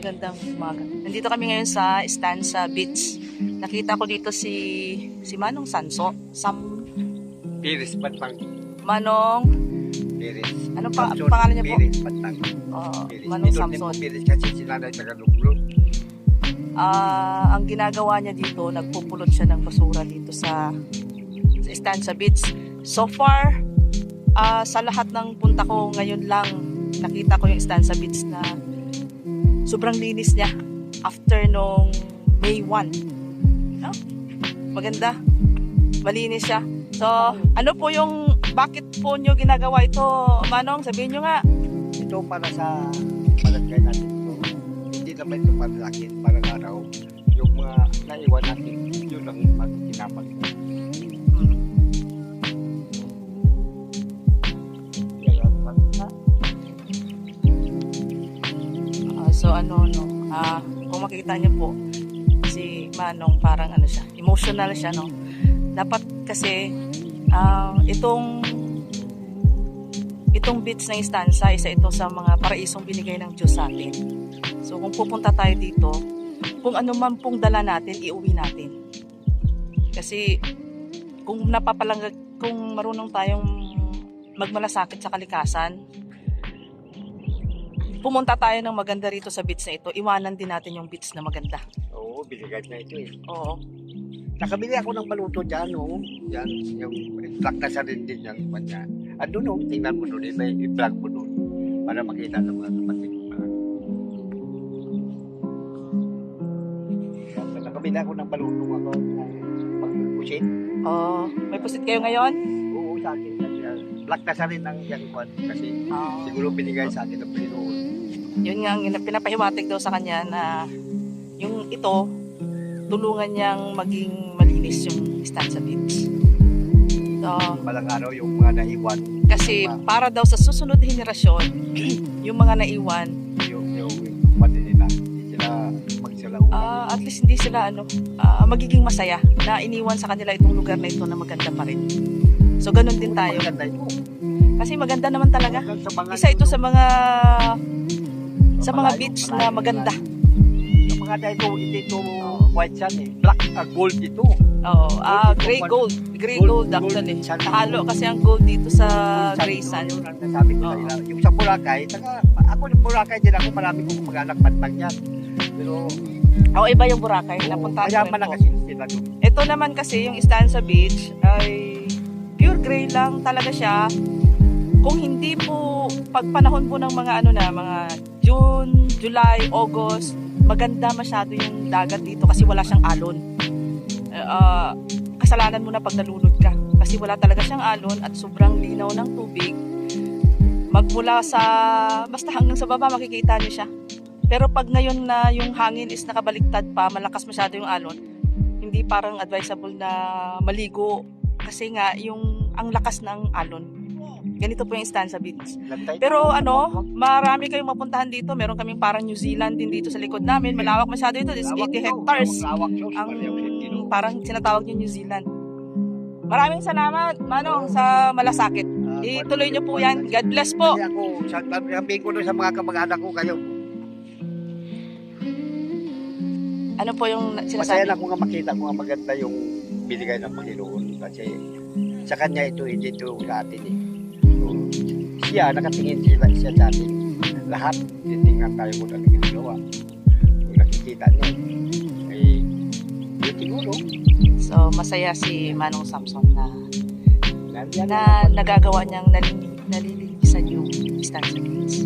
Magandang umaga. Nandito kami ngayon sa Stanza Beach. Nakita ko dito si Manong Sanso. Piris Batang. Manong. Piris. Anong Samson, pangalan niya po? Piris Batang. Piris. Manong Samson. Piris kasi sinanay sa Galuglo. Ang ginagawa niya dito, nagpupulot siya ng basura dito sa Stanza Beach. So far, sa lahat ng punta ko ngayon lang, nakita ko yung Stanza Beach na sobrang linis niya after nung May 1. No? Maganda. Malinis siya. So, ano po bakit po nyo ginagawa ito, Manong? Sabihin nyo nga. Ito para sa palagay natin ito. Hindi naman ito para sa akin, para araw. Yung mga naiwan natin, yun lang magkinapag. So kung makikita niyo po si Manong parang siya, emotional siya, no. Dapat kasi itong beach ng Stanza, isa ito sa mga paraisong binigay ng Diyos sa atin. So kung pupunta tayo dito, kung ano man pong dala natin, iuwi natin. Kasi kung marunong tayong magmalasakit sa kalikasan, pumunta tayo ng maganda rito sa beach na ito, iwanan din natin yung beach na maganda. Oo, binigay na ito eh. Oo. Nakabili ako ng baluto dyan, no? Yan, yung black na sa rin din yung kanya. Ano no, tingnan mo doon, i-vlog mo doon para makita ng mga kapatid mo. Nakabili ako ng baluto ako ng pag-pusit. Oo. May pusit kayo ngayon? Oo, sa akin. Black na sa rin ng yan kasi siguro binigay sa akin ng Panginoon. Yun nga, pinapahiwatig daw sa kanya na yung ito, tulungan niyang maging malinis yung Stanza Beach. So, Palang araw yung mga naiwan. Kasi para daw sa susunod henerasyon, yung mga naiwan, yung kapatid nila, hindi sila magsalauan. at least hindi sila magiging masaya na iniwan sa kanila itong lugar na ito na maganda pa rin. So, ganun din tayo. Maganda ito. Kasi maganda naman talaga. Isa ito sa mga beach na maganda. Yung mga dito, hindi ito white sand eh. Black, gold ito. Oo, gray gold. Gray gold actually. Nahalo kasi ang gold dito sa gray sand. Yun ang nasabi ko sa ila. Yung sa Boracay, ako ng Boracay din ako, marami kong mag-anak batang yan. Pero, Iba yung Boracay. Napunta ko mayaman na rin po. kasi sila doon. Ito naman kasi yung Stanza Beach ay pure gray lang talaga siya. Kung hindi po pagpanahon po ng mga mga June, July, August, maganda masyado yung dagat dito kasi wala siyang alon. Kasalanan mo na pag nalunod ka kasi wala talaga siyang alon at sobrang linaw ng tubig. Magmula basta hanggang sa baba makikita niyo siya. Pero pag ngayon na yung hangin is nakabaliktad pa, malakas masyado yung alon, hindi parang advisable na maligo kasi nga ang lakas ng alon. Ganito po yung Stanza Beach. Pero marami kayong mapuntahan dito. Meron kaming parang New Zealand din dito sa likod namin. Malawak masyado ito. This 80 hectares. Ang parang sinatawag niyo New Zealand. Maraming salamat, Manong, sa malasakit. Ituloy niyo po yan. God bless po. Kasi ako, sabihin ko doon sa mga kamag-anak ko kayo, Ano po yung masaya sinasabi? na ko nga makita ko nga maganda yung binigay ng Panginoon kasi sa kanya ito, hindi ito sa atin eh. So, siya, nakatingin siya sa atin. Lahat, titingnan tayo kung ano yung ginawa. Kung nakikita niya, eh, yun siguro. So, masaya si Manong Samson na Nandiyan nagagawa niyang nalilinisan yung Stanza Beach.